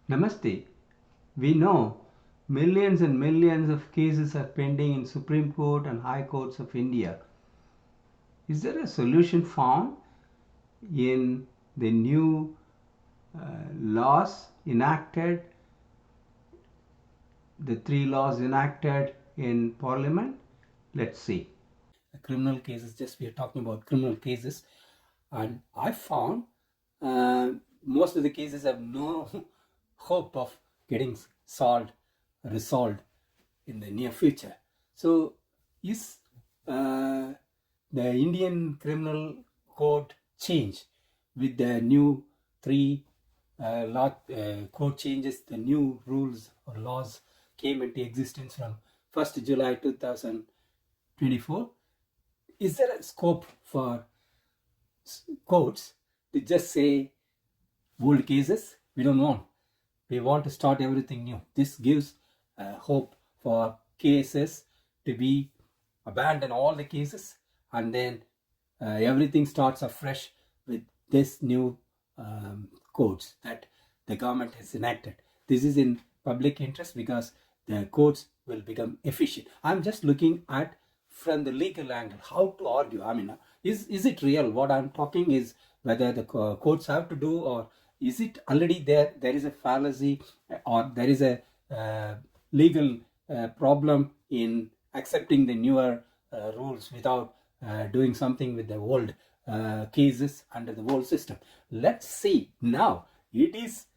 Namaste. We know millions and millions of cases are pending in Supreme Court and High Courts of India. Is there a solution found in the new laws enacted, the three laws enacted in Parliament? Let's see. Criminal cases, just we are talking about criminal cases, and I found uh, most of the cases have no hope of getting resolved in the near future. So is the Indian Criminal Code change with the new three code changes, the new rules or laws came into existence from 1st July 2024. Is there a scope for courts to just say old cases we don't want, we want to start everything new? This gives hope for cases to be abandon all the cases and then everything starts afresh with this new codes that the government has enacted. This is in public interest because the courts will become efficient. I'm just looking at from the legal angle how to argue. I mean, is it real? What I'm talking is whether the courts have to do, or is it already there is a fallacy, or there is a legal problem in accepting the newer rules without doing something with the old cases under the old system. Let's see. Now it is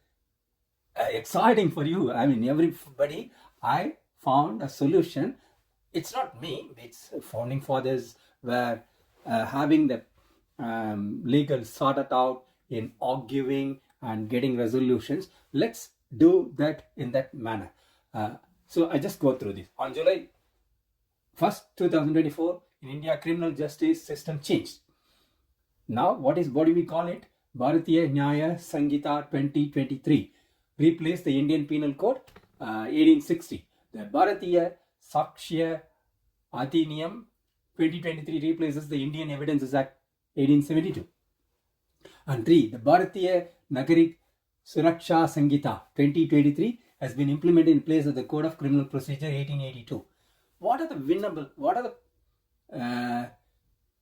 exciting for you. I mean, everybody. I found a solution. It's not me, it's founding fathers were having the legal sorted out in arguing and getting resolutions. Let's do that in that manner. So I just go through this. On July 1st, 2024, in India, criminal justice system changed. Now, what do we call it? Bharatiya Nyaya Sanhita 2023 replaced the Indian Penal Code 1860. The Bharatiya Sakshya Adhiniyam 2023 replaces the Indian Evidences Act 1872. And 3. The Bharatiya Nagarik Suraksha Sanhita 2023 has been implemented in place of the Code of Criminal Procedure 1882. What are the winnable? What are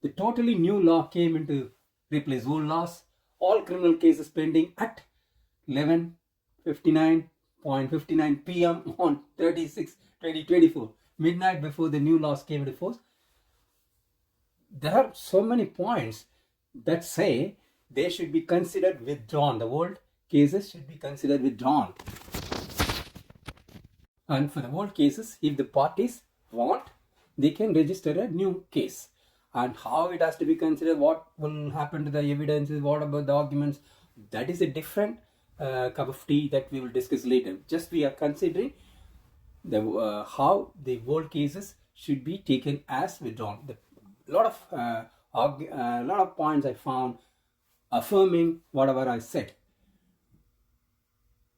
the totally new law came into replace old laws? All criminal cases pending at 11:59.59 p.m. on 36/2024, midnight before the new laws came into force. There are so many points that say they should be considered withdrawn. The old cases should be considered withdrawn. And for the old cases, if the parties want, they can register a new case. And how it has to be considered, what will happen to the evidences, what about the arguments, that is a different cup of tea that we will discuss later. Just we are considering the how the old cases should be taken as withdrawn. A lot of points I found affirming whatever I said.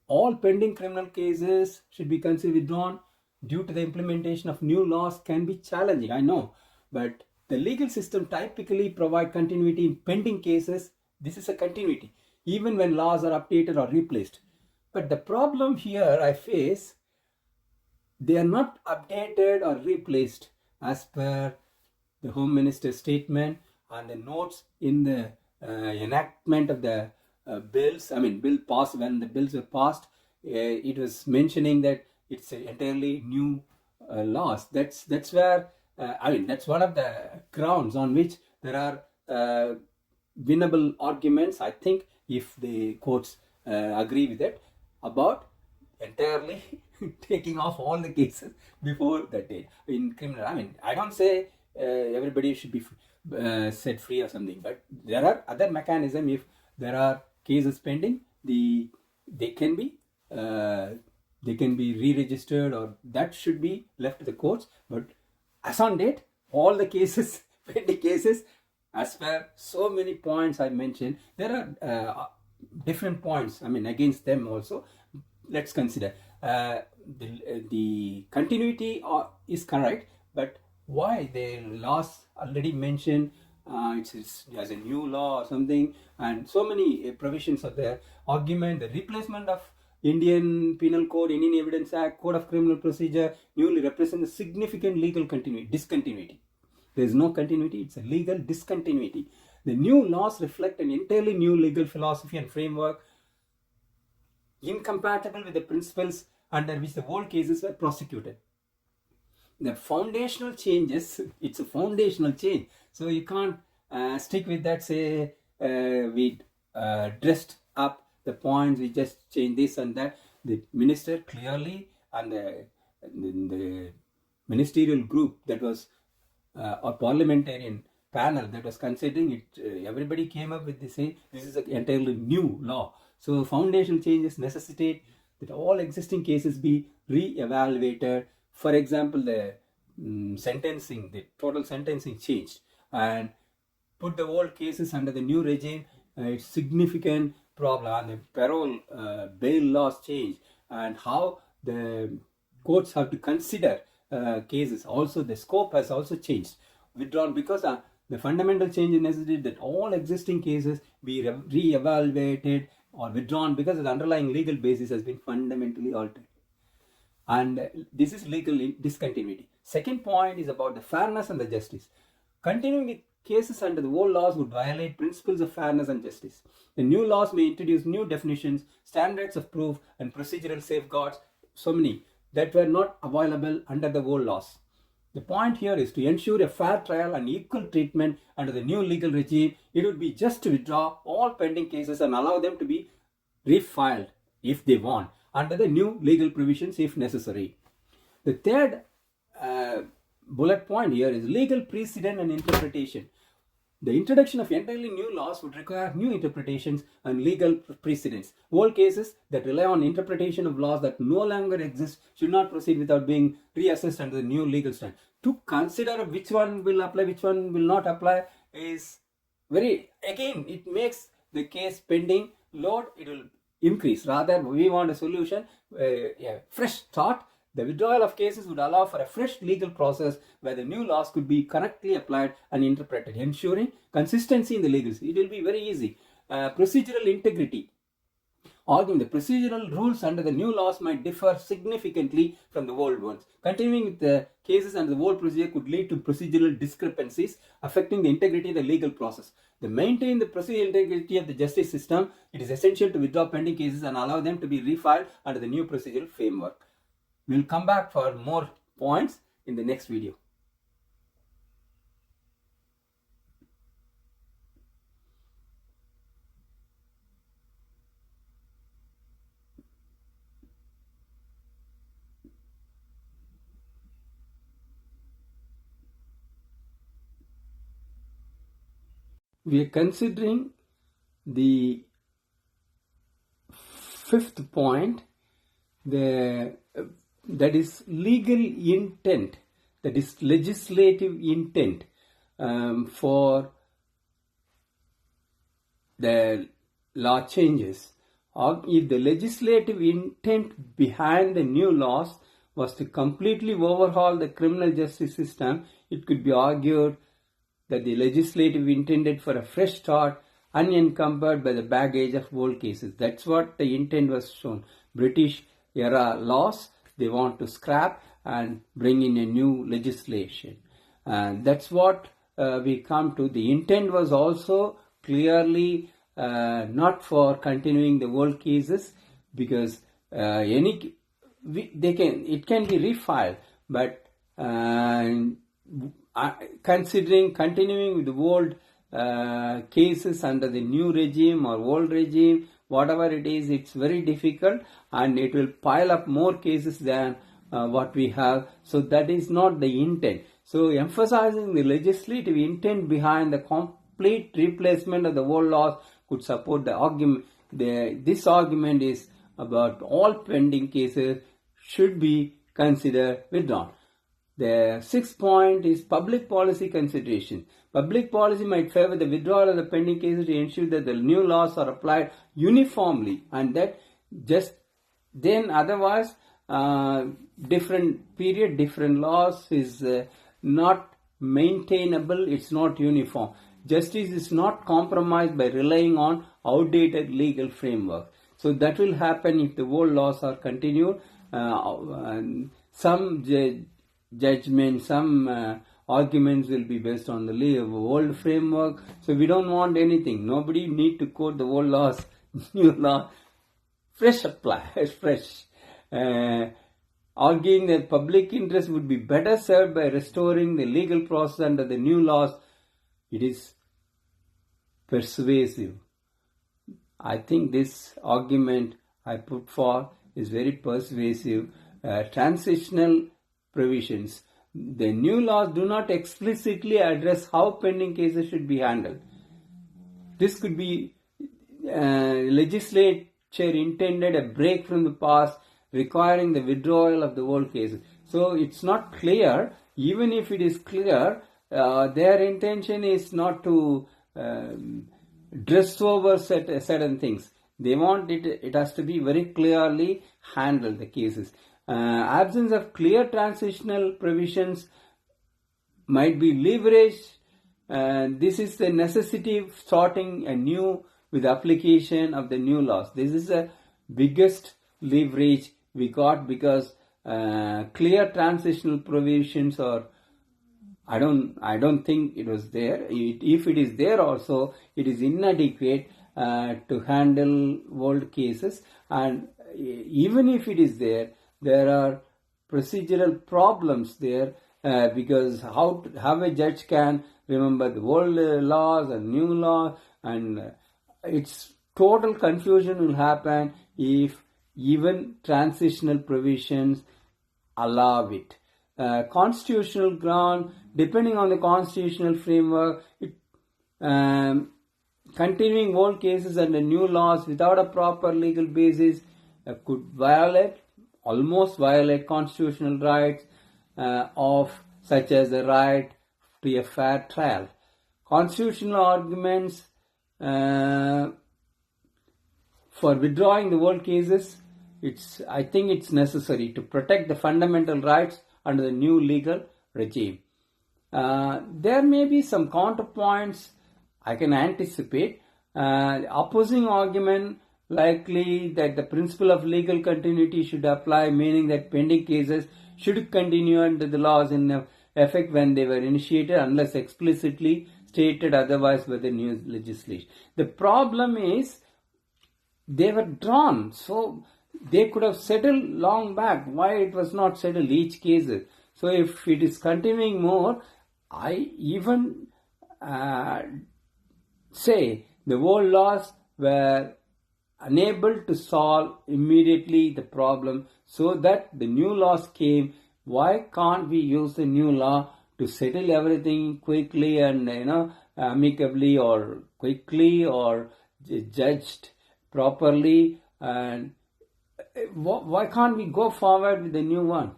All pending criminal cases should be considered withdrawn due to the implementation of new laws can be challenging, I know, but the legal system typically provide continuity in pending cases. This is a continuity even when laws are updated or replaced. But the problem here I face, they are not updated or replaced as per the Home Minister's statement and the notes in the enactment of the bills. I mean, bill passed, when the bills were passed, it was mentioning that it's entirely new laws. That's where that's one of the grounds on which there are winnable arguments, I think, if the courts agree with it, about entirely taking off all the cases before that date in criminal. I mean, I don't say everybody should be set free or something, but there are other mechanisms. If there are cases pending, they can be re-registered, or that should be left to the courts. But as on date, all the cases pending cases, as per so many points I mentioned, there are different points, I mean, against them also. Let's consider the continuity is correct, but why the laws already mentioned it's as a new law or something, and so many provisions are there. Argument, the replacement of Indian Penal Code, Indian Evidence Act, Code of Criminal Procedure newly represent a significant legal discontinuity. There is no continuity, it's a legal discontinuity. The new laws reflect an entirely new legal philosophy and framework incompatible with the principles under which the old cases were prosecuted. The foundational changes, it's a foundational change. So you can't stick with that, say, we dressed up the points, we just change this and that. The minister clearly and the ministerial group that was or parliamentarian panel that was considering it, everybody came up with the same, this is an entirely new law. So foundational changes necessitate that all existing cases be re-evaluated. For example, the sentencing, the total sentencing changed and put the old cases under the new regime. It's significant problem, and the parole bail laws changed, and how the courts have to consider cases. Also, the scope has also changed, withdrawn, because the fundamental change is necessary that all existing cases be re-evaluated or withdrawn because the underlying legal basis has been fundamentally altered. And this is legal discontinuity. Second point is about the fairness and the justice. Continuing with cases under the old laws would violate principles of fairness and justice. The new laws may introduce new definitions, standards of proof, and procedural safeguards, so many, that were not available under the old laws. The point here is to ensure a fair trial and equal treatment under the new legal regime. It would be just to withdraw all pending cases and allow them to be refiled if they want under the new legal provisions if necessary. The third bullet point here is legal precedent and interpretation. The introduction of entirely new laws would require new interpretations and legal precedents. Old cases that rely on interpretation of laws that no longer exist should not proceed without being reassessed under the new legal standard. To consider which one will apply, which one will not apply is again, it makes the case pending load, it will increase. Rather, we want a solution, a fresh start. The withdrawal of cases would allow for a fresh legal process where the new laws could be correctly applied and interpreted, ensuring consistency in the legal system. It will be very easy. Procedural integrity. Arguing the procedural rules under the new laws might differ significantly from the old ones. Continuing with the cases under the old procedure could lead to procedural discrepancies affecting the integrity of the legal process. To maintain the procedural integrity of the justice system, it is essential to withdraw pending cases and allow them to be refiled under the new procedural framework. We will come back for more points in the next video. We are considering the fifth point, that is legal intent, that is legislative intent for the law changes. Or if the legislative intent behind the new laws was to completely overhaul the criminal justice system, it could be argued that the legislative intended for a fresh start unencumbered by the baggage of old cases. That's what the intent was shown. British era laws, they want to scrap and bring in a new legislation. And that's what we come to. The intent was also clearly not for continuing the old cases, because it can be refiled, but considering continuing with the old cases under the new regime or old regime, whatever it is, it's very difficult and it will pile up more cases than what we have. So that is not the intent. So emphasizing the legislative intent behind the complete replacement of the old laws could support the argument. This argument is about all pending cases should be considered withdrawn. The sixth point is public policy consideration. Public policy might favor the withdrawal of the pending cases to ensure that the new laws are applied uniformly, and that just then otherwise different period, different laws is not maintainable, it's not uniform. Justice is not compromised by relying on outdated legal framework. So that will happen if the old laws are continued. Some judgment, some arguments will be based on the old framework. So we don't want anything. Nobody need to quote the old laws, new law, fresh apply, fresh. Arguing that public interest would be better served by restoring the legal process under the new laws. It is persuasive. I think this argument I put forth is very persuasive. Transitional provisions. The new laws do not explicitly address how pending cases should be handled. This could be legislature intended a break from the past, requiring the withdrawal of the old cases. So it's not clear. Even if it is clear, their intention is not to dress over certain things. They want it has to be very clearly handled, the cases. Absence of clear transitional provisions might be leveraged. This is the necessity of starting anew with application of the new laws. This is the biggest leverage we got, because clear transitional provisions are, I don't think it was there. If it is there also, it is inadequate to handle old cases. And even if it is there, there are procedural problems there, because how a judge can remember the old laws and new laws, and it's total confusion will happen if even transitional provisions allow it. Constitutional ground, depending on the constitutional framework, continuing old cases under new laws without a proper legal basis could almost violate constitutional rights such as the right to a fair trial. Constitutional arguments for withdrawing the old cases, I think it's necessary to protect the fundamental rights under the new legal regime. There may be some counterpoints I can anticipate. Opposing argument likely that the principle of legal continuity should apply, meaning that pending cases should continue under the laws in effect when they were initiated, unless explicitly stated otherwise by the new legislation. The problem is they were drawn, so they could have settled long back. Why it was not settled each case? So if it is continuing more, I even say the old laws were unable to solve immediately the problem, so that the new laws came. Why can't we use the new law to settle everything quickly and amicably, or quickly, or judged properly? And why can't we go forward with the new one?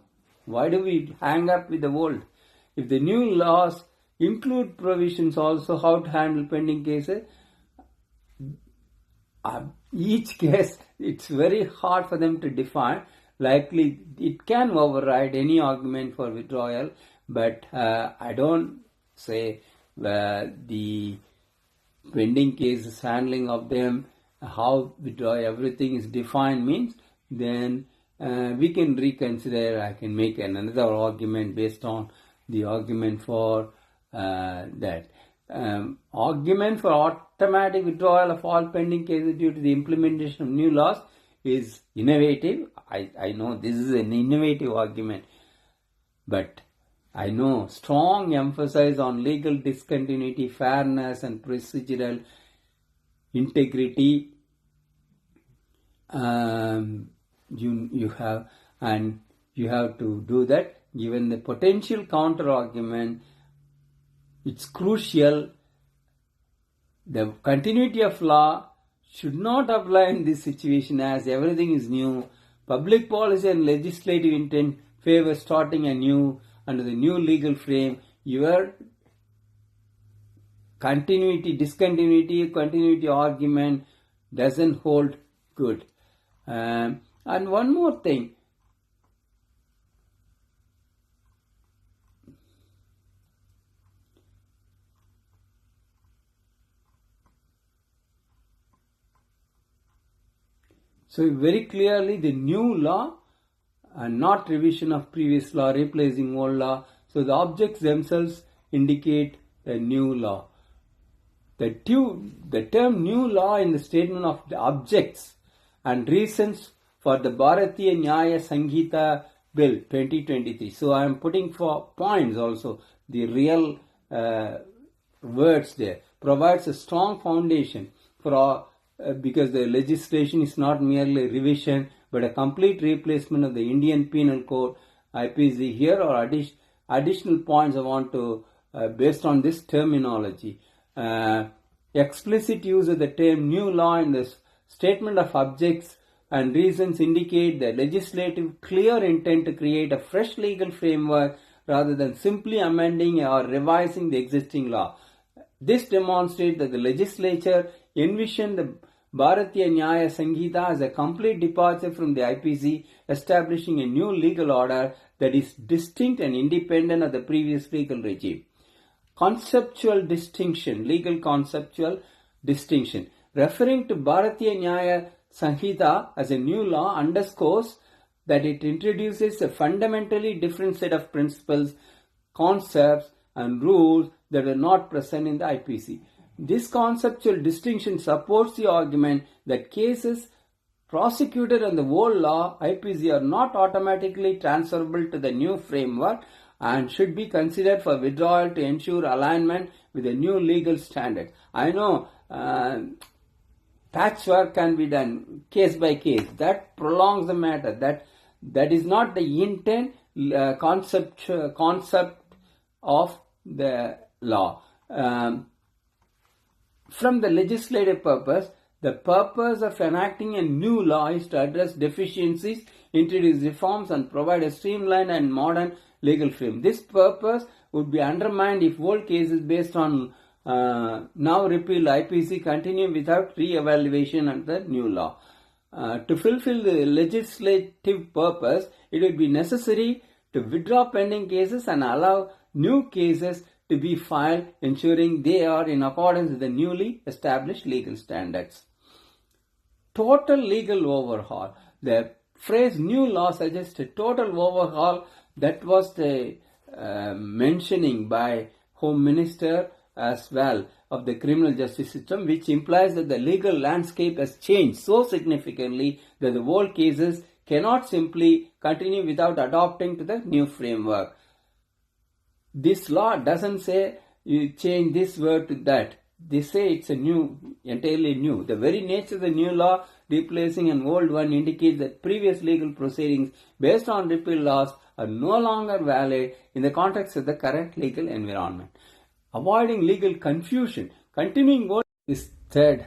Why do we hang up with the old? If the new laws include provisions also how to handle pending cases, each case, it's very hard for them to define. Likely it can override any argument for withdrawal, but I don't say the pending cases, handling of them, how withdraw everything is defined means, then we can reconsider. I can make another argument based on the argument for that. Argument for automatic withdrawal of all pending cases due to the implementation of new laws is innovative. I know this is an innovative argument, but I know strong emphasis on legal discontinuity, fairness and procedural integrity. You have to do that. Given the potential counter argument, it's crucial. The continuity of law should not apply in this situation, as everything is new. Public policy and legislative intent favor starting anew under the new legal frame. Your continuity argument doesn't hold good. And one more thing. So very clearly the new law and not revision of previous law replacing old law. So the objects themselves indicate the new law. The term new law in the statement of the objects and reasons for the Bharatiya Nyaya Sanhita Bill 2023. So I am putting for points also the real words there. Provides a strong foundation for because the legislation is not merely revision but a complete replacement of the Indian Penal Code IPC. Here are additional points I want to based on this terminology. Explicit use of the term new law in the statement of objects and reasons indicate the legislative clear intent to create a fresh legal framework rather than simply amending or revising the existing law. This demonstrates that the legislature envisioned the Bharatiya Nyaya Sanhita as a complete departure from the IPC, establishing a new legal order that is distinct and independent of the previous legal regime. Conceptual distinction, legal conceptual distinction. Referring to Bharatiya Nyaya Sanhita as a new law underscores that it introduces a fundamentally different set of principles, concepts and rules that are not present in the IPC. This conceptual distinction supports the argument that cases prosecuted under the old law IPC are not automatically transferable to the new framework and should be considered for withdrawal to ensure alignment with the new legal standards. I know patchwork can be done case by case. That prolongs the matter. That is not the intent concept of the law. From the legislative purpose, the purpose of enacting a new law is to address deficiencies, introduce reforms and provide a streamlined and modern legal frame. This purpose would be undermined if old cases based on now repealed IPC continue without re-evaluation under the new law. To fulfill the legislative purpose, it would be necessary to withdraw pending cases and allow new cases to be filed, ensuring they are in accordance with the newly established legal standards. Total legal overhaul. The phrase new law suggests a total overhaul. That was the mentioning by Home Minister as well of the criminal justice system, which implies that the legal landscape has changed so significantly that the old cases cannot simply continue without adopting to the new framework. This law doesn't say you change this word to that. They say it's a new, entirely new. The very nature of the new law replacing an old one indicates that previous legal proceedings based on repealed laws are no longer valid in the context of the current legal environment. Avoiding legal confusion. Continuing on this third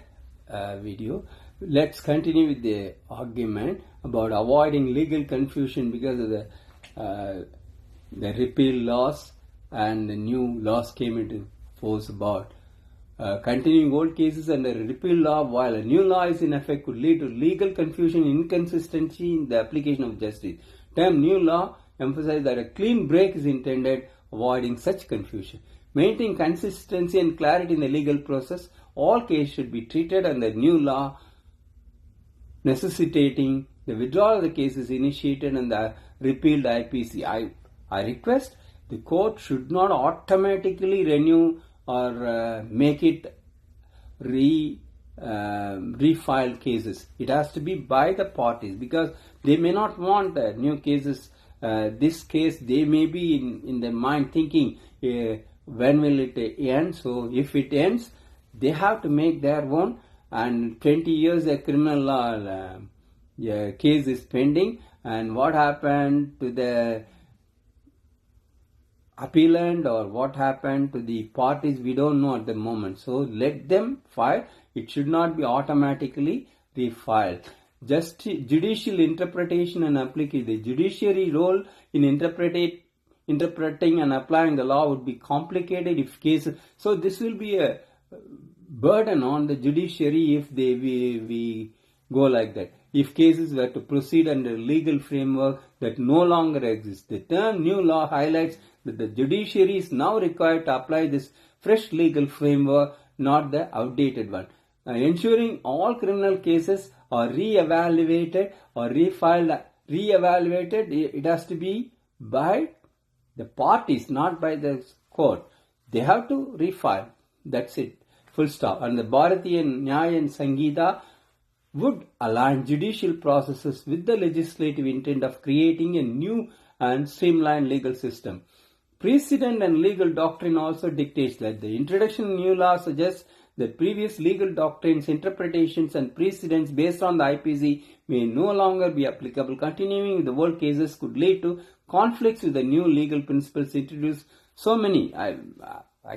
video, let's continue with the argument about avoiding legal confusion because of the repeal laws and the new laws came into force about continuing old cases under a repeal law while a new law is in effect could lead to legal confusion and inconsistency in the application of justice. Term new law emphasizes that a clean break is intended, avoiding such confusion. Maintaining consistency and clarity in the legal process, all cases should be treated under new law, necessitating the withdrawal of the cases initiated in the repealed IPC. I request the court should not automatically renew or make it refile cases. It has to be by the parties because they may not want new cases. This case, they may be in their mind thinking, when will it end? So if it ends, they have to make their own, and 20 years a criminal law case is pending, and what happened to the appellant or what happened to the parties, we don't know at the moment. So let them file. It should not be automatically refiled. Just judicial interpretation and application. The judiciary role in interpreting and applying the law would be complicated if cases. So this will be a burden on the judiciary if we go like that. If cases were to proceed under a legal framework that no longer exists. The term new law highlights that the judiciary is now required to apply this fresh legal framework, not the outdated one. ensuring all criminal cases are re-evaluated or refiled. Re-evaluated, it has to be by the parties, not by the court. They have to refile. That's it. Full stop. And the Bharatiya Nyaya Sanhita would align judicial processes with the legislative intent of creating a new and streamlined legal system. Precedent and legal doctrine also dictates that the introduction of new law suggests that previous legal doctrines, interpretations and precedents based on the IPC may no longer be applicable. Continuing with the old cases could lead to conflicts with the new legal principles introduced. So many, I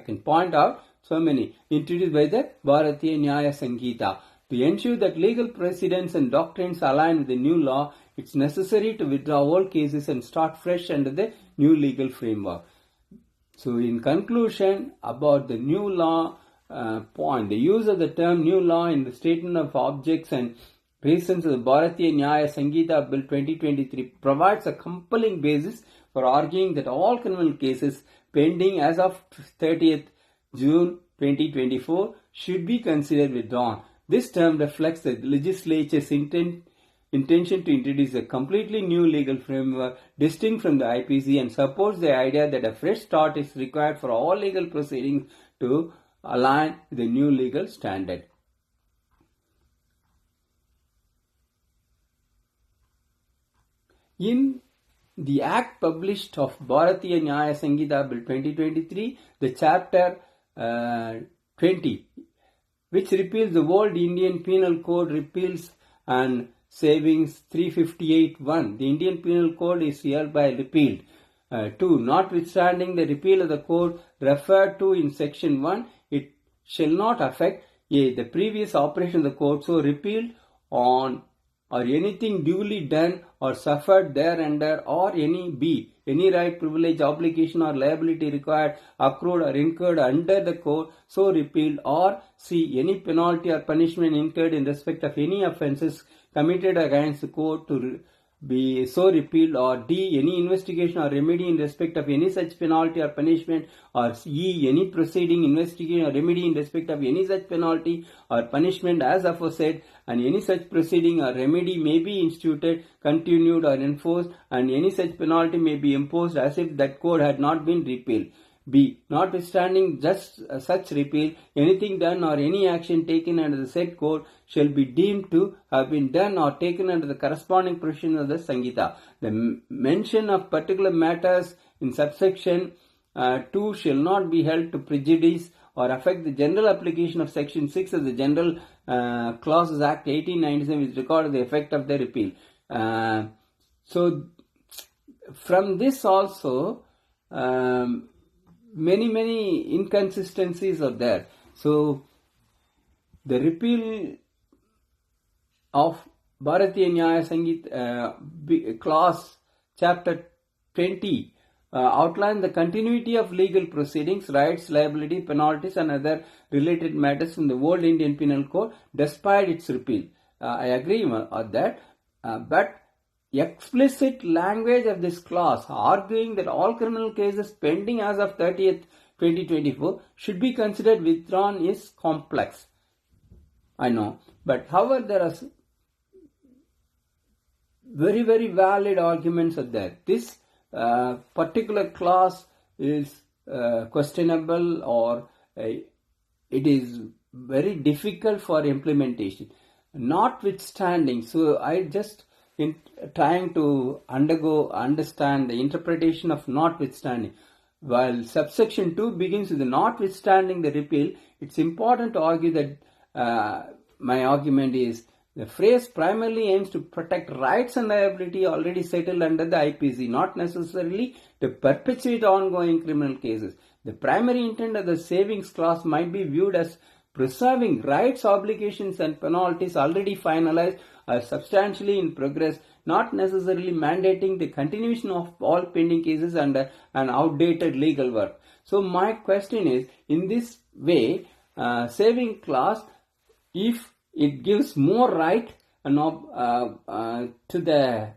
can point out so many introduced by the Bharatiya Nyaya Sanhita. To ensure that legal precedents and doctrines align with the new law, it's necessary to withdraw old cases and start fresh under the new legal framework. So in conclusion about the new law point, the use of the term new law in the statement of objects and reasons of the Bharatiya Nyaya Sanhita Bill 2023 provides a compelling basis for arguing that all criminal cases pending as of 30th June 2024 should be considered withdrawn. This term reflects the legislature's intention to introduce a completely new legal framework distinct from the IPC and supports the idea that a fresh start is required for all legal proceedings to align with the new legal standard. In the Act published of Bharatiya Nyaya Sanhita Bill 2023, the Chapter 20, which repeals the old Indian Penal Code, repeals and savings 358(1). The Indian Penal Code is hereby repealed. 2. Notwithstanding the repeal of the code referred to in Section 1, it shall not affect a. the previous operation of the code, so repealed on or anything duly done or suffered thereunder, or any b. any right, privilege, obligation or liability required, accrued or incurred under the code, so repealed, or c. any penalty or punishment incurred in respect of any offences committed against the code to be so repealed, or d. any investigation or remedy in respect of any such penalty or punishment, or e. any proceeding, investigation or remedy in respect of any such penalty or punishment as aforesaid, and any such proceeding or remedy may be instituted, continued or enforced, and any such penalty may be imposed as if that code had not been repealed. B. Notwithstanding just such repeal, anything done or any action taken under the said code shall be deemed to have been done or taken under the corresponding provision of the Sanhita. The mention of particular matters in subsection 2 shall not be held to prejudice or affect the general application of Section 6 of the General Clauses Act 1897, which records the effect of the repeal. So, from this also, many inconsistencies are there. So, the repeal of Bharatiya Nyaya Sanhita clause chapter 20 outline the continuity of legal proceedings, rights, liability, penalties and other related matters in the old Indian Penal Code despite its repeal. I agree on that, but explicit language of this clause arguing that all criminal cases pending as of 30th 2024 should be considered withdrawn is complex. I know, but however there are very valid arguments are there. This particular clause is questionable, or it is very difficult for implementation. Notwithstanding, so I just in trying to understand the interpretation of notwithstanding. While subsection 2 begins with the notwithstanding the repeal, it's important to argue that my argument is the phrase primarily aims to protect rights and liability already settled under the IPC, not necessarily to perpetuate ongoing criminal cases. The primary intent of the savings clause might be viewed as preserving rights, obligations and penalties already finalized or substantially in progress, not necessarily mandating the continuation of all pending cases under an outdated legal work. So my question is, in this way, saving clause, if it gives more right to the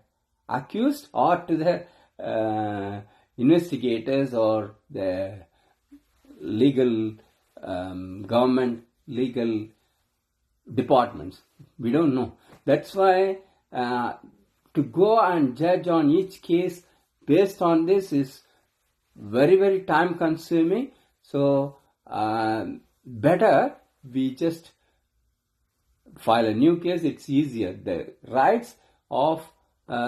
accused or to the investigators or the legal government legal departments. We don't know. That's why to go and judge on each case based on this is very, very time consuming. So better we just file a new case. It's easier. The rights of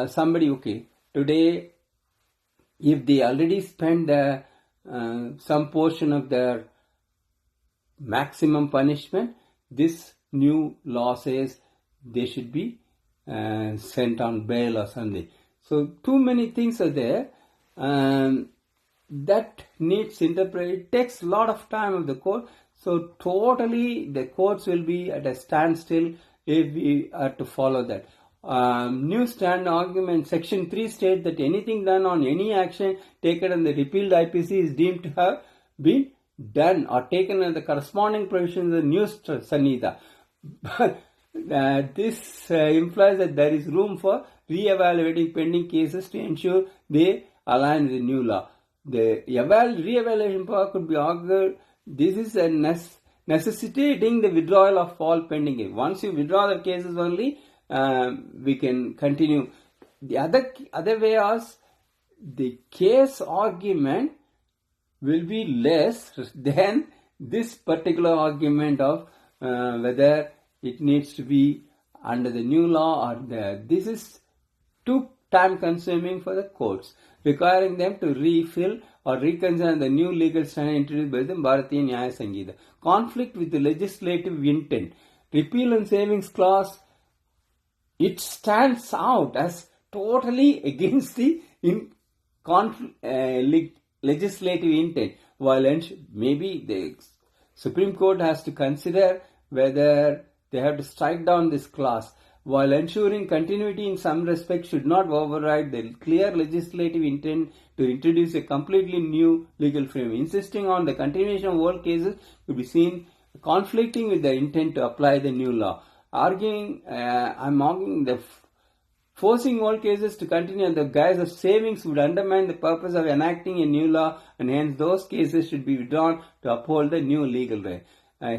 somebody, okay, today if they already spend some portion of their maximum punishment, this new law says they should be sent on bail or something. So too many things are there that needs interpretation. It takes a lot of time of the court. So totally the courts will be at a standstill if we are to follow that. New stand argument section 3 states that anything done on any action taken on the repealed IPC is deemed to have been done or taken under the corresponding provisions of the new Sanhita. This implies that there is room for re-evaluating pending cases to ensure they align with the new law. The re-evaluation power could be argued. This is a necessitating the withdrawal of all pending cases. Once you withdraw the cases only, we can continue. The other way is the case argument will be less than this particular argument of whether it needs to be under the new law or this is too time consuming for the courts, requiring them to refill or reconsider the new legal standard introduced by the Bharatiya Nyaya Sanhita. Conflict with the legislative intent. Repeal and savings clause, it stands out as totally against the legislative intent. While maybe the Supreme Court has to consider whether they have to strike down this clause, while ensuring continuity in some respects should not override the clear legislative intent to introduce a completely new legal framework. Insisting on the continuation of old cases could be seen conflicting with the intent to apply the new law. I'm arguing the forcing old cases to continue in the guise of savings would undermine the purpose of enacting a new law, and hence those cases should be withdrawn to uphold the new legal right.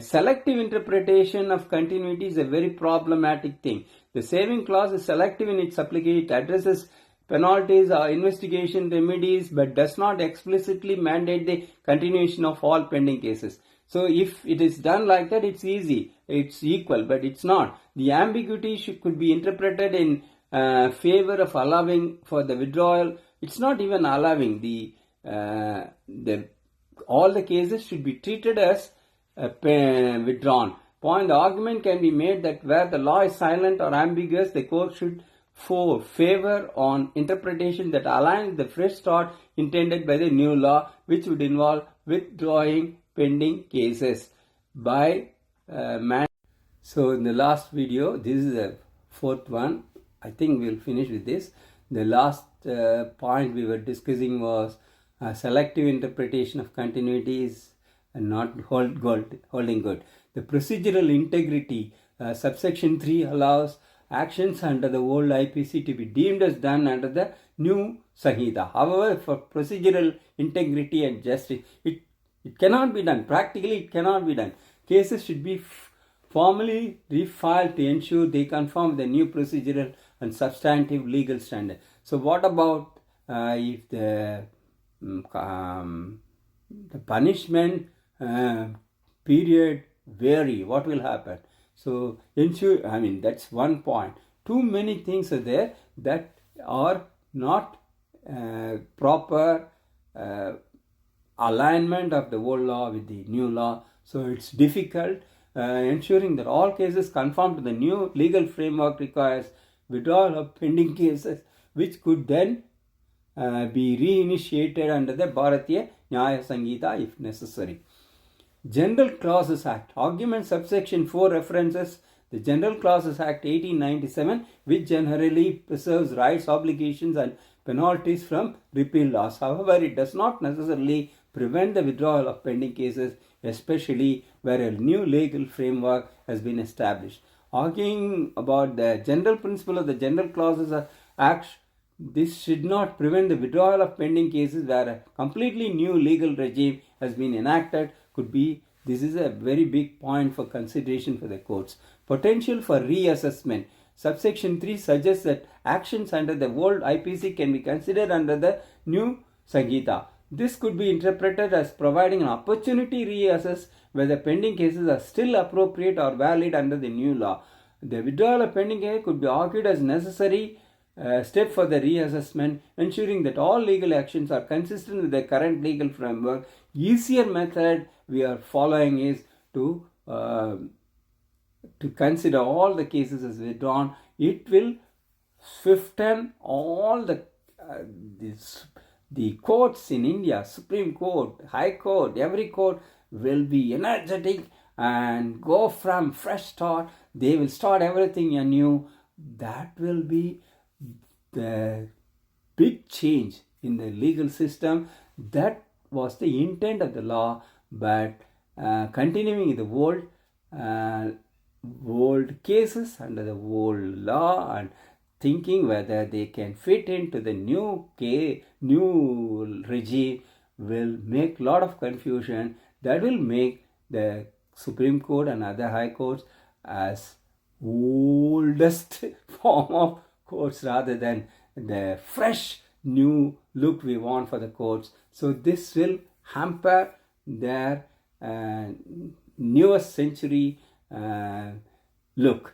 Selective interpretation of continuity is a very problematic thing. The saving clause is selective in its application. It addresses penalties or investigation remedies but does not explicitly mandate the continuation of all pending cases. So if it is done like that, it's easy, it's equal, but it's not. The ambiguity could be interpreted in favor of allowing for the withdrawal. It's not even allowing. All the cases should be treated as withdrawn. The argument can be made that where the law is silent or ambiguous, the court should favor on interpretation that aligns the fresh start intended by the new law, which would involve withdrawing pending cases by So in the last video, this is the fourth one. I think we'll finish with this. The last point we were discussing was selective interpretation of continuities and not holding good. The procedural integrity, subsection 3 allows actions under the old IPC to be deemed as done under the new Sanhita. However, for procedural integrity and justice, it cannot be done. Practically, it cannot be done. Cases should be formally refiled to ensure they conform with the new procedural and substantive legal standard. So what about if the punishment period vary? What will happen? So that's one point. Too many things are there that are not proper alignment of the old law with the new law. So it's difficult. Ensuring that all cases conform to the new legal framework requires withdrawal of pending cases, which could then be reinitiated under the Bharatiya Nyaya Sanhita if necessary. General Clauses Act. Argument subsection 4 references the General Clauses Act 1897, which generally preserves rights, obligations and penalties from repeal laws. However, it does not necessarily prevent the withdrawal of pending cases, especially where a new legal framework has been established. Arguing about the general principle of the General Clauses Act, this should not prevent the withdrawal of pending cases where a completely new legal regime has been enacted, could be This is a very big point for consideration for the courts. Potential for reassessment. Subsection 3 suggests that actions under the old IPC can be considered under the new Sanhita. This could be interpreted as providing an opportunity to reassess whether pending cases are still appropriate or valid under the new law. The withdrawal of pending case could be argued as necessary step for the reassessment, ensuring that all legal actions are consistent with the current legal framework. Easier method we are following is to consider all the cases as withdrawn. It will swiftен all the courts in India, Supreme Court, High Court, every court will be energetic and go from fresh start. They will start everything anew. That will be the big change in the legal system. That was the intent of the law, but continuing the old cases under the old law and thinking whether they can fit into the new regime will make a lot of confusion. That will make the Supreme Court and other high courts as oldest form of courts rather than the fresh new look we want for the courts. So this will hamper their newest century look.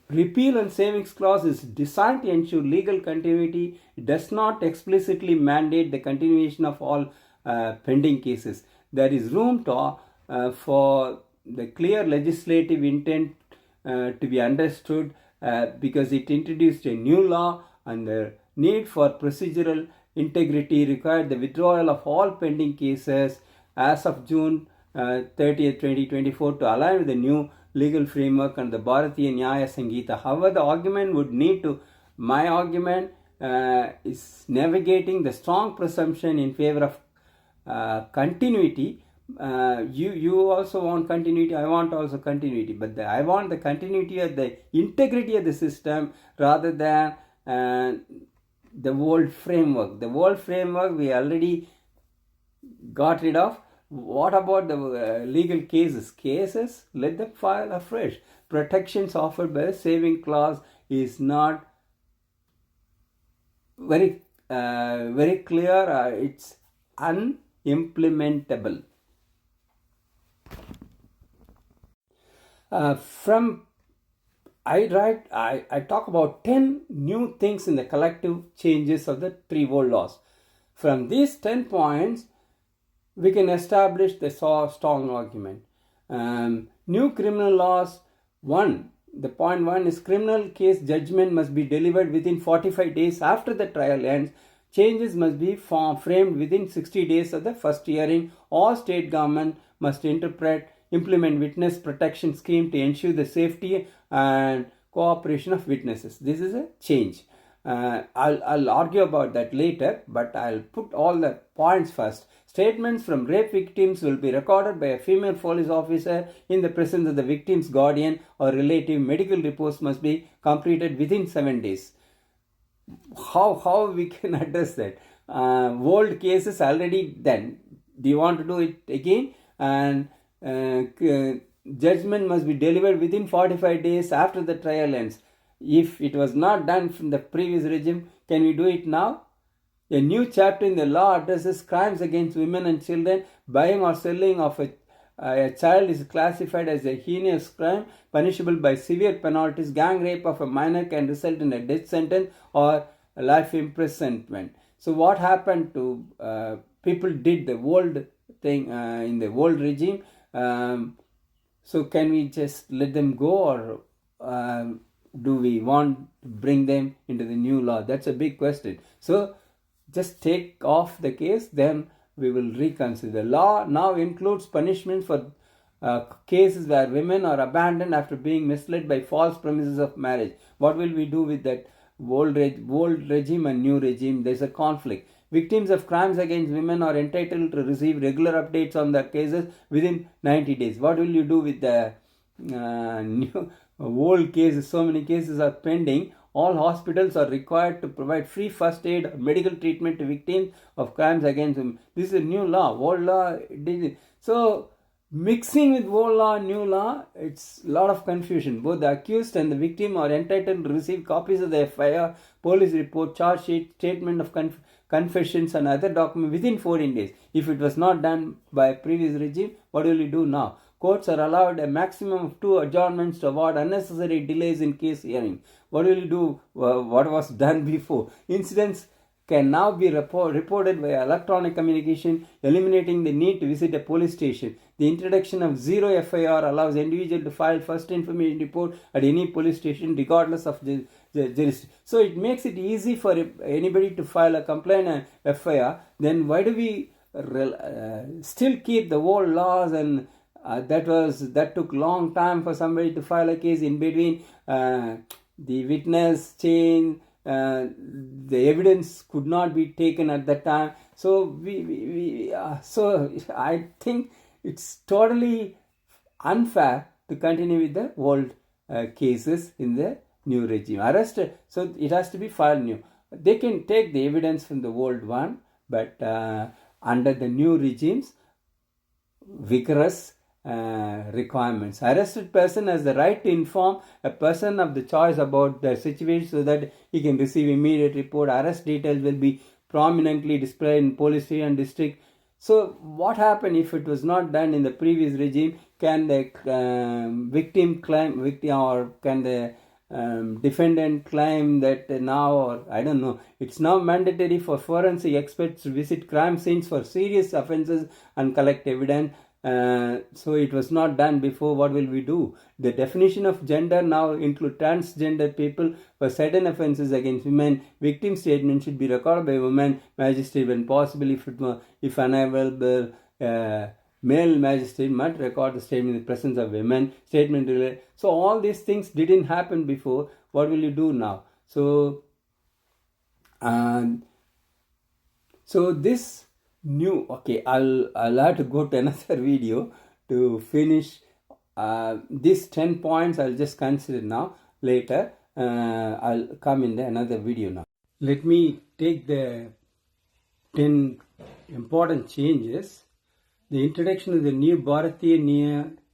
Repeal and savings clause is designed to ensure legal continuity. It does not explicitly mandate the continuation of all pending cases. There is room for the clear legislative intent to be understood because it introduced a new law, and the need for procedural integrity required the withdrawal of all pending cases as of June 30th, 2024 to align with the new legal framework and the Bharatiya Nyaya Sanhita. However, the argument would need to, my argument is navigating the strong presumption in favor of continuity. You also want continuity, I want also continuity, but I want the continuity of the integrity of the system rather than the old framework. The old framework we already got rid of. What about the legal cases? Let them file afresh. Protections offered by the saving clause is not very clear. It's unimplementable. I talk about 10 new things in the collective changes of the 3 old laws. From these 10 points, we can establish the strong argument. New criminal laws. The point 1 is criminal case judgment must be delivered within 45 days after the trial ends. Changes must be framed within 60 days of the first hearing. All state government must implement witness protection scheme to ensure the safety and cooperation of witnesses. This is a change. I'll argue about that later, but I'll put all the points first. Statements from rape victims will be recorded by a female police officer in the presence of the victim's guardian or relative. Medical reports must be completed within 7 days. How we can address that? Old cases already done. Do you want to do it again? And judgment must be delivered within 45 days after the trial ends. If it was not done from the previous regime, can we do it now? A new chapter in the law addresses crimes against women and children. Buying or selling of a child is classified as a heinous crime, punishable by severe penalties. Gang rape of a minor can result in a death sentence or life imprisonment. So what happened to people did the old thing in the old regime? So can we just let them go, or do we want to bring them into the new law? That's a big question. So just take off the case, then we will reconsider. The law now includes punishment for cases where women are abandoned after being misled by false premises of marriage. What will we do with that old regime and new regime? There's a conflict. Victims of crimes against women are entitled to receive regular updates on their cases within 90 days. What will you do with the new old cases? So many cases are pending. All hospitals are required to provide free first aid or medical treatment to victims of crimes against them. This is a new law. Old law did it. So Mixing with old law and new law, it's a lot of confusion. Both the accused and the victim are entitled to receive copies of the FIR, police report, charge sheet, statement of confessions and other documents within 14 days. If it was not done by previous regime, what will you do now? Courts are allowed a maximum of 2 adjournments to avoid unnecessary delays in case hearing. What will you do? What was done before? Incidents can now be reported via electronic communication, eliminating the need to visit a police station. The introduction of zero FIR allows individual to file first information report at any police station regardless of the jurisdiction. So it makes it easy for anybody to file a complaint and FIR. Then why do we still keep the old laws? And that took long time for somebody to file a case. In between, the witness change, the evidence could not be taken at that time. So so I think it's totally unfair to continue with the old cases in the new regime. So it has to be filed new. They can take the evidence from the old one, but under the new regimes, vigorous requirements. Arrested person has the right to inform a person of the choice about their situation so that he can receive immediate report. Arrest details will be prominently displayed in police and district. So what happened if it was not done in the previous regime? Can the victim or can the defendant claim that now, or I don't know, it's now mandatory for forensic experts to visit crime scenes for serious offences and collect evidence. So it was not done before. What will we do? The definition of gender now include transgender people for certain offences against women. Victim statement should be recorded by women magistrate when possible. If unavailable, male magistrate must record the statement in the presence of women. Statement related. So all these things didn't happen before. What will you do now? So this new, okay, I'll have to go to another video to finish these 10 points. I'll just consider now. Later I'll come in another video now. Let me take the 10 important changes. The introduction of the new Bharatiya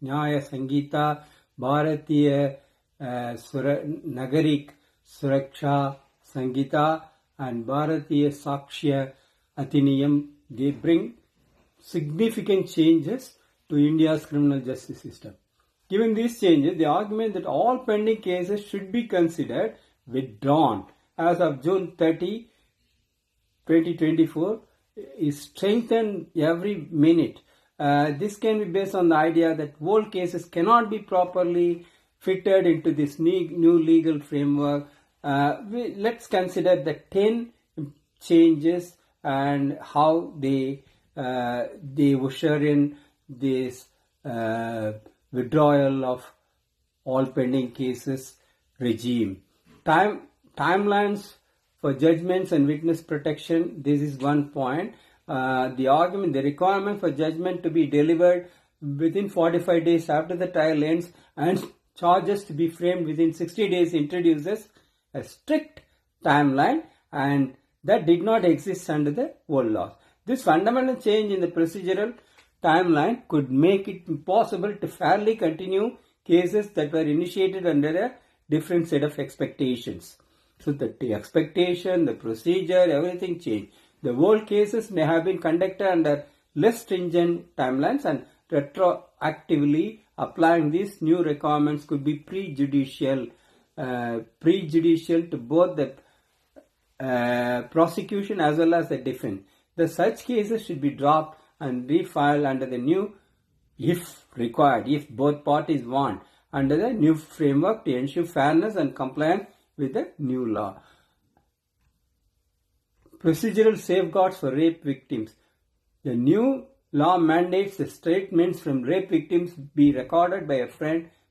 Nyaya Sanhita, Bharatiya Nagarik Suraksha Sanhita and Bharatiya Sakshya Adhiniyam. They bring significant changes to India's criminal justice system. Given these changes, the argument that all pending cases should be considered withdrawn as of June 30, 2024 is strengthened every minute. This can be based on the idea that old cases cannot be properly fitted into this new legal framework. Let's consider the 10 changes and how they usher in this withdrawal of all pending cases regime. Timelines for judgments and witness protection. This is one point. The requirement for judgment to be delivered within 45 days after the trial ends and charges to be framed within 60 days introduces a strict timeline, and that did not exist under the old laws. This fundamental change in the procedural timeline could make it impossible to fairly continue cases that were initiated under a different set of expectations. So the expectation, the procedure, everything changed. The old cases may have been conducted under less stringent timelines, and retroactively applying these new requirements could be prejudicial to both the prosecution as well as the defense. Such cases should be dropped and refiled under the new, if required, if both parties want, under the new framework to ensure fairness and compliance with the new law. Procedural safeguards for rape victims. The new law mandates the statements from rape victims be recorded by a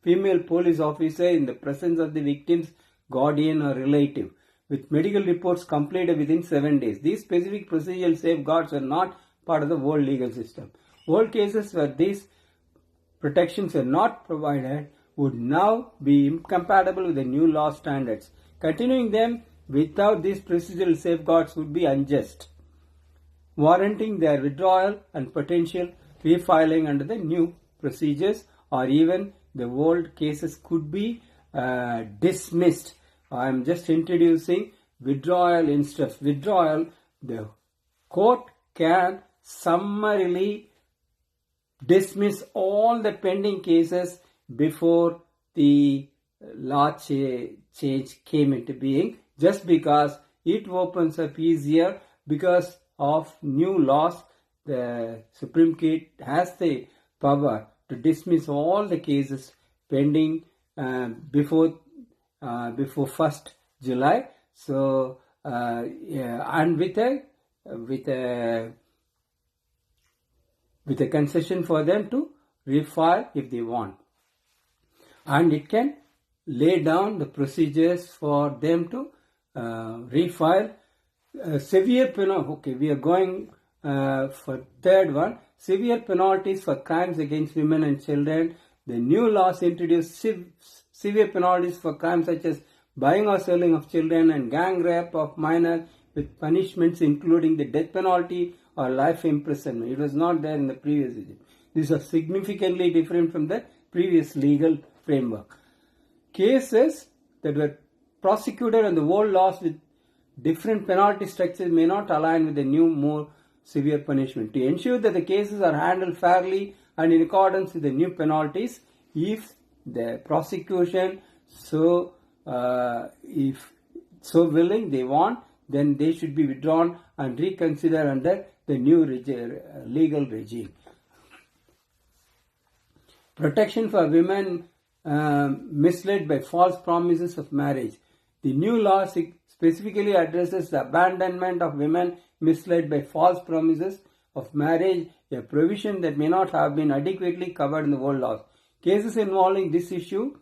female police officer in the presence of the victim's guardian or relative, with medical reports completed within 7 days. These specific procedural safeguards are not part of the old legal system. Old cases where these protections are not provided would now be incompatible with the new law standards. Continuing them without these procedural safeguards would be unjust, warranting their withdrawal and potential refiling under the new procedures, or even the old cases could be dismissed. I am just introducing withdrawal instead. Withdrawal, the court can summarily dismiss all the pending cases before the law change came into being, just because it opens up easier because of new laws. The Supreme Court has the power to dismiss all the cases pending before 1st July. So and with a concession for them to refile if they want, and it can lay down the procedures for them to refile. Severe penalty. Okay, we are going for third one. Severe penalties for crimes against women and children. The new laws introduce severe penalties for crimes such as buying or selling of children and gang rape of minors, with punishments including the death penalty or life imprisonment. It was not there in the previous regime. These are significantly different from the previous legal framework. Cases that were prosecuted under the old laws with different penalty structures may not align with the new, more severe punishment. To ensure that the cases are handled fairly and in accordance with the new penalties, if the prosecution if so willing they want, then they should be withdrawn and reconsidered under the new legal regime. Protection for women misled by false promises of marriage. The new law specifically addresses the abandonment of women misled by false promises of marriage, a provision that may not have been adequately covered in the old laws. Cases involving this issue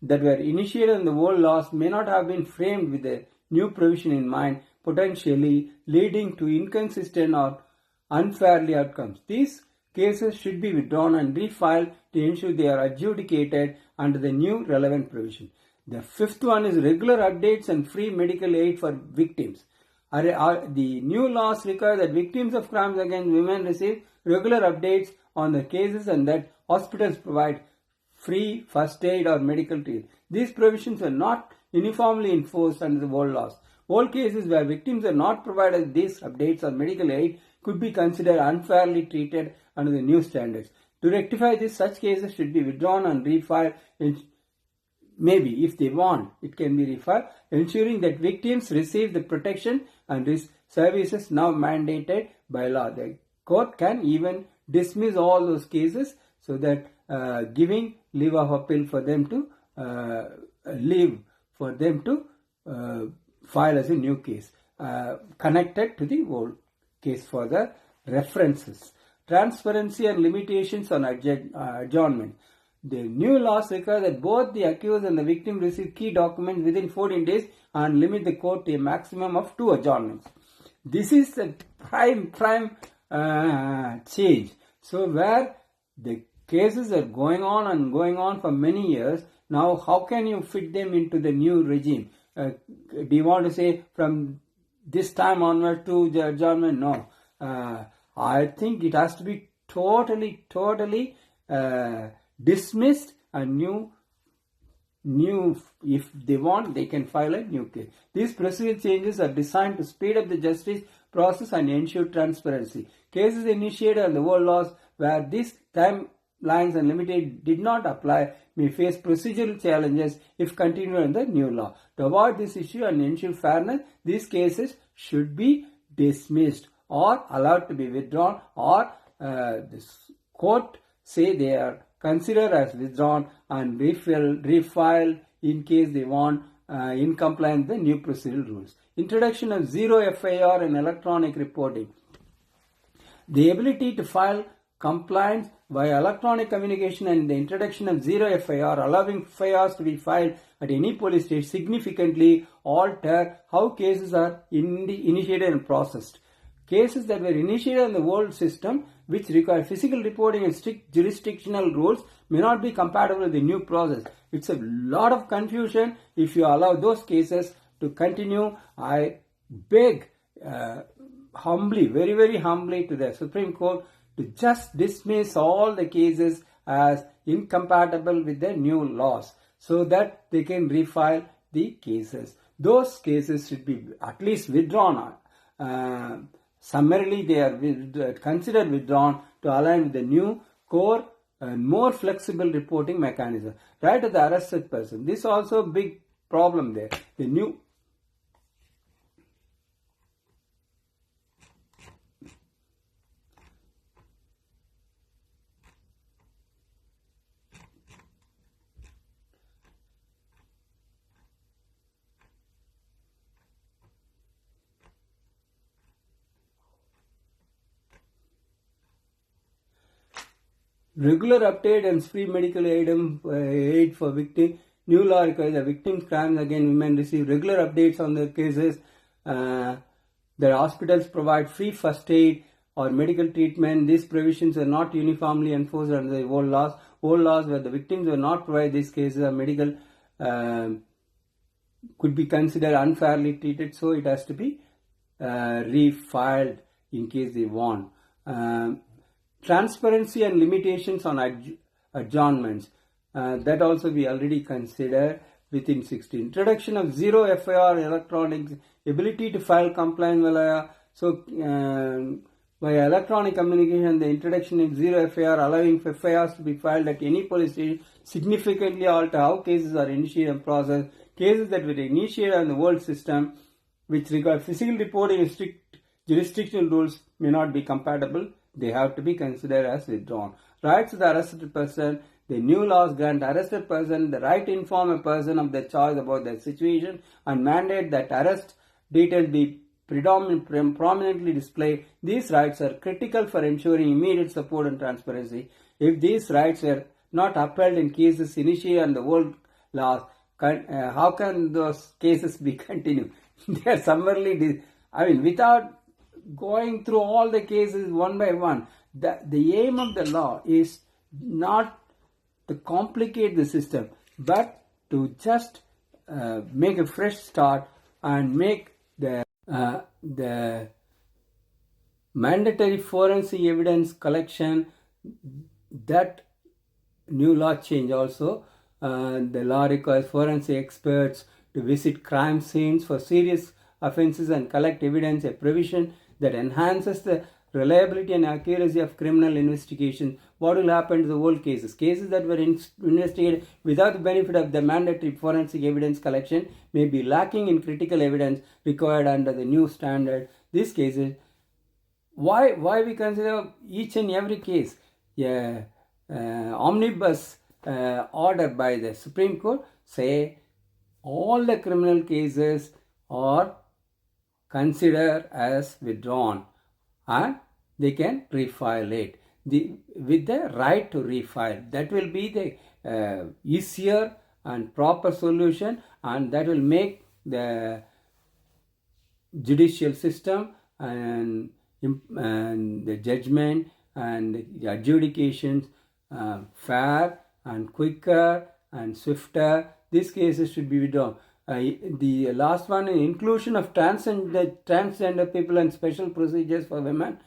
that were initiated in the old laws may not have been framed with the new provision in mind, potentially leading to inconsistent or unfairly outcomes. These cases should be withdrawn and refiled to ensure they are adjudicated under the new relevant provision. The fifth one is regular updates and free medical aid for victims. The new laws require that victims of crimes against women receive regular updates on their cases and that hospitals provide free first aid or medical treatment. These provisions are not uniformly enforced under the old laws. All cases where victims are not provided these updates or medical aid could be considered unfairly treated under the new standards. To rectify this, such cases should be withdrawn and refiled. Maybe, if they want, it can be refiled, ensuring that victims receive the protection and services now mandated by law. The court can even dismiss all those cases, so that giving leave of appeal for them to file as a new case connected to the old case for the references. Transparency and limitations on adjournment. The new laws require that both the accused and the victim receive key documents within 14 days and limit the court to a maximum of 2 adjournments. This is the prime change. So where the cases are going on for many years, now how can you fit them into the new regime? Do you want to say from this time onward to the adjournment? No. I think it has to be totally dismissed, and new. If they want, they can file a new case. These procedural changes are designed to speed up the justice process and ensure transparency. Cases initiated under the old laws where these timelines and limited did not apply may face procedural challenges if continued under the new law. To avoid this issue and ensure fairness, these cases should be dismissed or allowed to be withdrawn, or this court say they are considered as withdrawn and refiled in case they want in compliance with the new procedural rules. Introduction of zero FIR and electronic reporting. The ability to file complaints via electronic communication and the introduction of zero FIR, allowing FIRs to be filed at any police station, significantly alter how cases are initiated and processed. Cases that were initiated in the old system, which require physical reporting and strict jurisdictional rules, may not be compatible with the new process. It's a lot of confusion if you allow those cases to continue. I beg humbly, very humbly, to the Supreme Court, to just dismiss all the cases as incompatible with the new laws so that they can refile the cases. Those cases should be at least withdrawn. Summarily, they are considered withdrawn to align with the new core and more flexible reporting mechanism. Right to the arrested person. This is also a big problem there. The new regular update and free medical aid for victim. New law requires the victims' crimes against women receive regular updates on their cases. Their hospitals provide free first aid or medical treatment. These provisions are not uniformly enforced under the old laws. Old laws where the victims were not provided these cases of medical could be considered unfairly treated, so it has to be refiled in case they want. Transparency and limitations on adjournments. That also we already considered within 16. Introduction of zero FIR electronics, ability to file complaint by electronic communication, the introduction of zero FIR, allowing FIRs to be filed at any police station, significantly alter how cases are initiated and processed. Cases that were initiated in the old system, which require physical reporting and strict jurisdictional rules, may not be compatible. They have to be considered as withdrawn. Rights to the arrested person. The new laws grant arrested person the right to inform a person of their choice about their situation and mandate that arrest details be prominently displayed. These rights are critical for ensuring immediate support and transparency. If these rights were not upheld in cases initiated under the old laws, how can those cases be continued? They are summarily, without going through all the cases one by one. The aim of the law is not to complicate the system, but to just make a fresh start and make the mandatory forensic evidence collection. That new law change also. The law requires forensic experts to visit crime scenes for serious offenses and collect evidence, a provision that enhances the reliability and accuracy of criminal investigation. What will happen to the old cases? Cases that were investigated without the benefit of the mandatory forensic evidence collection may be lacking in critical evidence required under the new standard. These cases, why we consider each and every case omnibus order by the Supreme Court say all the criminal cases are considered as withdrawn and they can refile it with the right to refile. That will be the easier and proper solution, and that will make the judicial system and the judgment and the adjudications fair and quicker and swifter. These cases should be withdrawn. The last one, inclusion of transgender people and special procedures for women.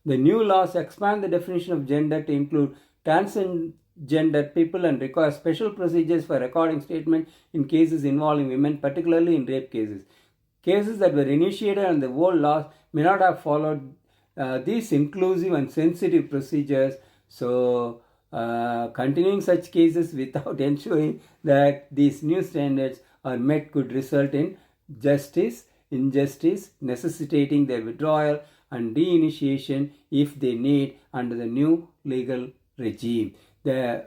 The new laws expand the definition of gender to include transgender people and require special procedures for recording statements in cases involving women, particularly in rape cases. Cases that were initiated under the old laws may not have followed these inclusive and sensitive procedures. So, continuing such cases without ensuring that these new standards are met could result in injustice, necessitating their withdrawal and reinitiation if they need under the new legal regime. The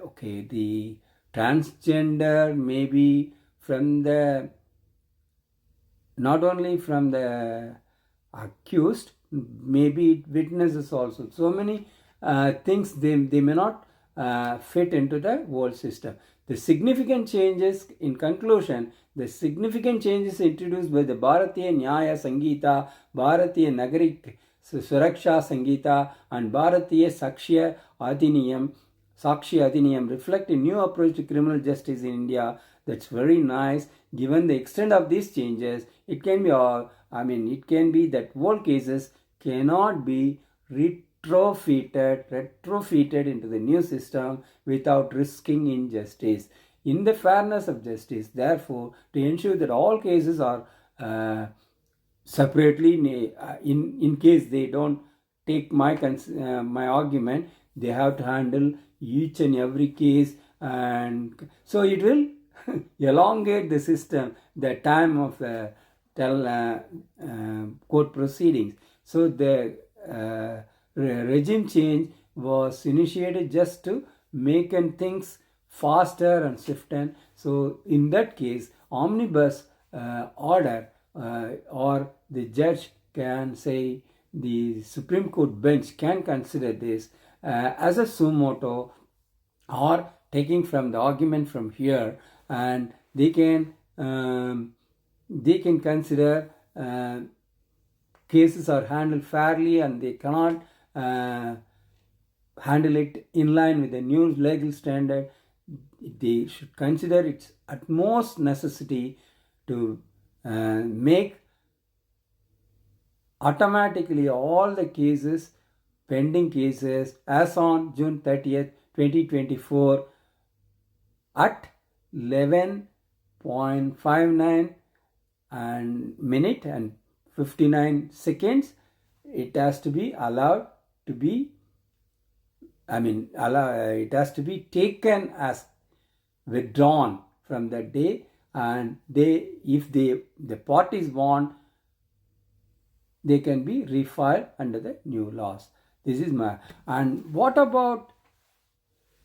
transgender may be from the not only from the accused, maybe witnesses also. So many things they may not fit into the whole system. The significant changes, in conclusion, the significant changes introduced by the Bharatiya Nyaya Sanhita, Bharatiya Nagarik Suraksha Sanhita and Bharatiya Sakshya Adhiniyam reflect a new approach to criminal justice in India. That's very nice. Given the extent of these changes, it can be that old cases cannot be retrofitted into the new system without risking injustice. In the fairness of justice, therefore, to ensure that all cases are separately, in case they don't take my argument, they have to handle each and every case, and so it will elongate the system, the time of court proceedings. So the regime change was initiated just to make things faster and swifter. So in that case, omnibus order, or the judge can say, the Supreme Court bench can consider this as a suo moto, or taking from the argument from here, and they can consider cases are handled fairly, and they cannot handle it in line with the new legal standard. They should consider its utmost necessity to make automatically all the cases, pending cases, as on June 30th, 2024 at 11:59 and minute and 59 seconds, it has to be allowed to be, it has to be taken as withdrawn from that day, and if the parties want, they can be refiled under the new laws. This is my, and what about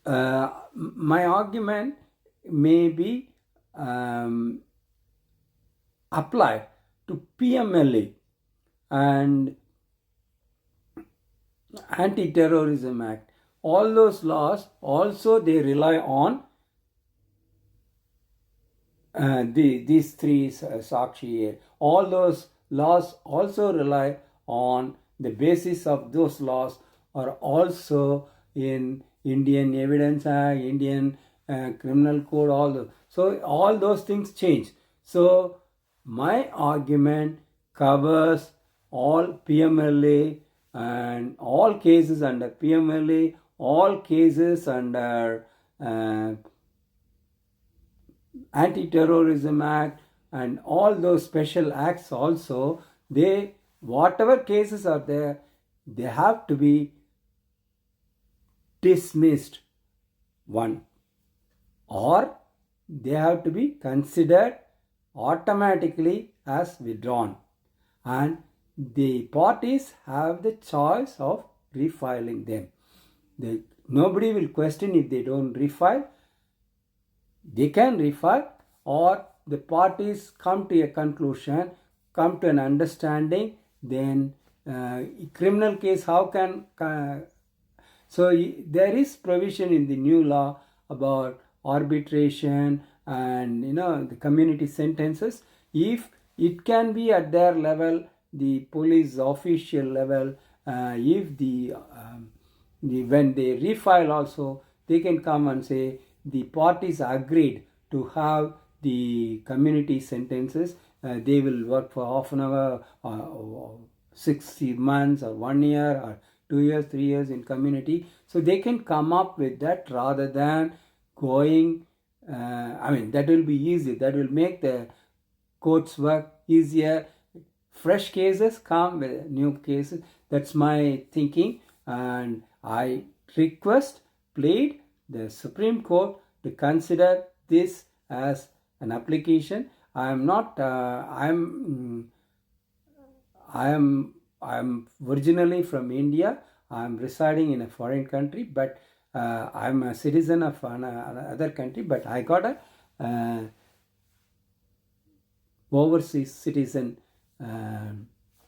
my argument may be applied to PMLA and Anti-Terrorism Act. All those laws also, they rely on these three Sakshi. All those laws also rely on, the basis of those laws are also in Indian Evidence Act, Indian Criminal Code, all those. So all those things change. So my argument covers all PMLA and all cases under PMLA, all cases under Anti-Terrorism Act, and all those special acts also. They, whatever cases are there, they have to be dismissed, one, or they have to be considered automatically as withdrawn, and the parties have the choice of refiling them. Nobody will question if they don't refile. They can refile, or the parties come to a conclusion, come to an understanding, then criminal case, how can so there is provision in the new law about arbitration and the community sentences. If it can be at their level, the police official level, if when they refile also, they can come and say the parties agreed to have the community sentences. They will work for half an hour, 6 months, or 1 year, or 2 years, 3 years in community. So they can come up with that, rather than going, that will be easy. That will make the courts work easier. Fresh cases come with new cases. That's my thinking, and I plead the Supreme Court to consider this as an application. I am originally from India. I am residing in a foreign country, but I am a citizen of another country, but I got a overseas citizen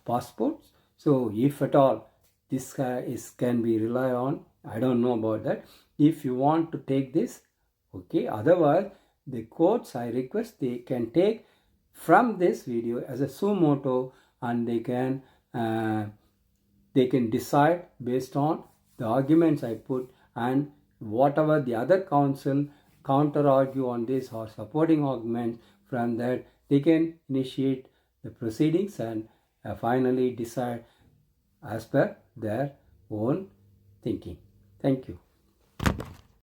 passports. So if at all this can be relied on, I don't know about that. If you want to take this, okay. Otherwise, the courts, I request, they can take from this video as a suo moto, and they can decide based on the arguments I put, and whatever the other counsel counter argue on this or supporting arguments, from that they can initiate the proceedings and finally decide as per their own thinking. Thank you.